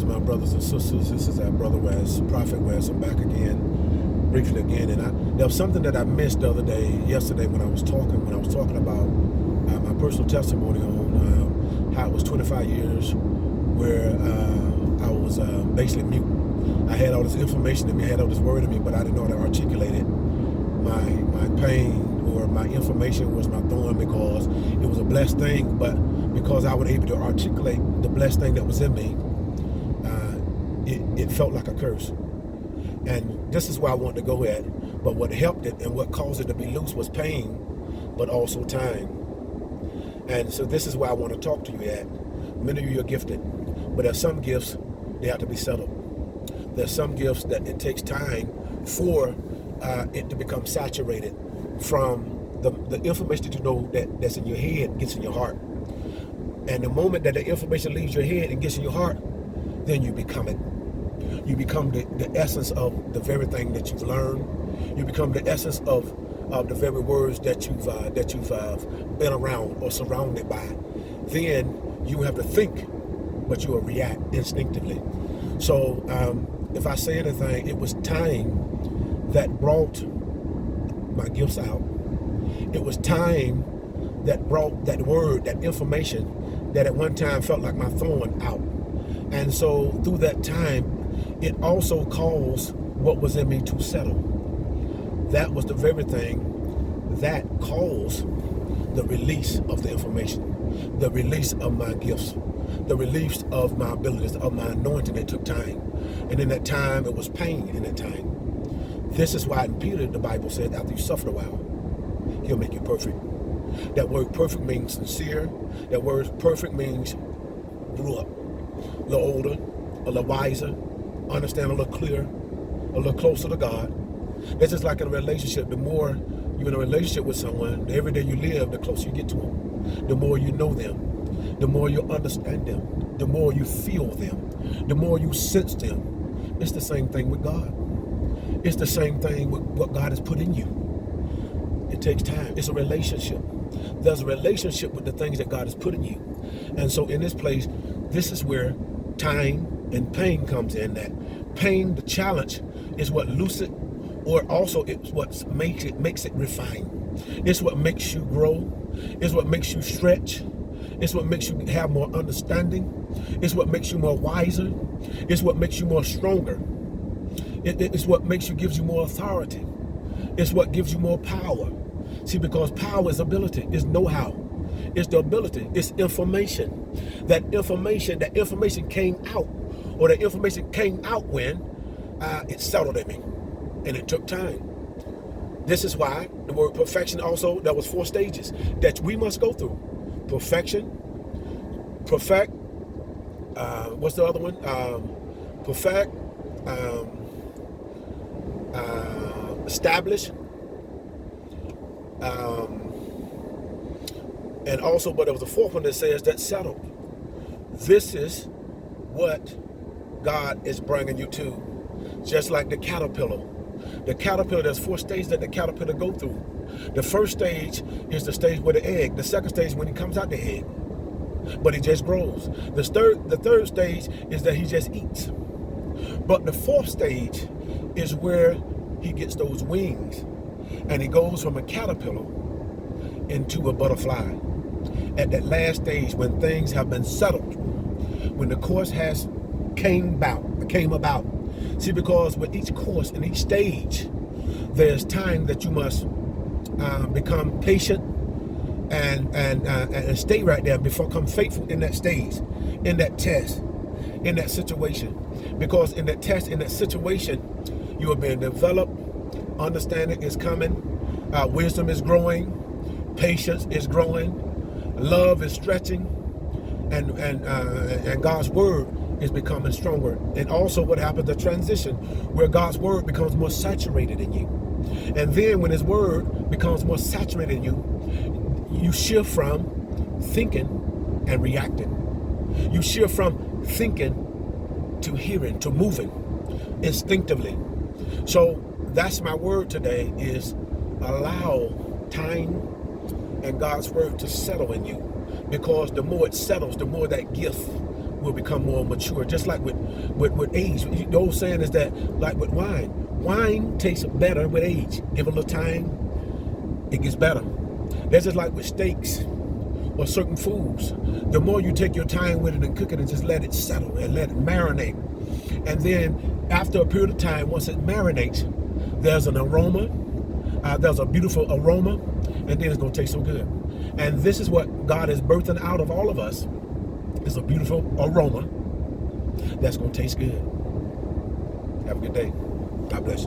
my brothers and sisters. This is our Brother Wes, Prophet Wes. I'm back again, briefly again. And there was something that I missed the other day, yesterday, when I was talking about my personal testimony on how it was 25 years where I was basically mute. I had all this information in me, I had all this word in me, but I didn't know how to articulate it. My pain or my information was my thorn, because it was a blessed thing, but because I was able to articulate the blessed thing that was in me, it felt like a curse. And this is where I want to go at. But what helped it and what caused it to be loose was pain, but also time. And so this is where I want to talk to you at. Many of you are gifted, but there's some gifts, they have to be settled. There's some gifts that it takes time for it to become saturated from the information that you know that's in your head gets in your heart. And the moment that the information leaves your head and gets in your heart, then you become it. You become the essence of the very thing that you've learned. You become the essence of the very words that you've been around or surrounded by. Then you have to think, but you will react instinctively. So if I say anything, it was time that brought my gifts out. It was time that brought that word, that information that at one time felt like my thorn out. And so through that time, it also caused what was in me to settle. That was the very thing that caused the release of the information, the release of my gifts, the release of my abilities, of my anointing. It took time. And in that time, it was pain in that time. This is why in Peter, the Bible said, after you suffer a while, he'll make you perfect. That word perfect means sincere. That word perfect means grew up, a little older, a little wiser, understand a little clearer, a little closer to God. It's just like in a relationship. The more you're in a relationship with someone, the every day you live, the closer you get to them. The more you know them, the more you understand them, the more you feel them, the more you sense them. It's the same thing with God. It's the same thing with what God has put in you. It takes time. It's a relationship. There's a relationship with the things that God has put in you. And so in this place, this is where time and pain comes in. That pain, the challenge, is what loosens it, or also it's what makes it refine. It's what makes you grow. It's what makes you stretch. It's what makes you have more understanding. It's what makes you more wiser. It's what makes you more stronger. It's what gives you more authority. It's what gives you more power. See, because power is ability, is know-how. It's the ability, it's information. That information came out, or the information came out when it settled in me, and it took time. This is why the word perfection also, there was 4 stages that we must go through. Perfection, perfect, what's the other one? Perfect, establish, and also, but there was a 4th one that says that settled. This is what God is bringing you to. Just like the caterpillar. The caterpillar, there's 4 stages that the caterpillar go through. The first stage is the stage with the egg. The second stage is when he comes out the egg, but he just grows. The third stage is that he just eats. But the 4th stage is where he gets those wings, and he goes from a caterpillar into a butterfly. At that last stage, when things have been settled, when the course has came about. See, because with each course and each stage, there's time that you must become patient and stay right there before become faithful in that stage, in that test, in that situation. Because in that test, in that situation, you are being developed, understanding is coming, wisdom is growing, patience is growing, love is stretching, and God's word is becoming stronger. And also what happens, the transition, where God's word becomes more saturated in you. And then when his word becomes more saturated in you, you shift from thinking and reacting. You shift from thinking to hearing, to moving instinctively. So that's my word today, is allow time and God's word to settle in you. Because the more it settles, the more that gift will become more mature. Just like with age. The old saying is that, like with wine tastes better with age. Give it a little time, it gets better. That's just like with steaks or certain foods. The more you take your time with it and cook it and just let it settle and let it marinate. And then after a period of time, once it marinates, there's an aroma. There's a beautiful aroma, and then it's going to taste so good. And this is what God is birthing out of all of us, is a beautiful aroma that's going to taste good. Have a good day. God bless you.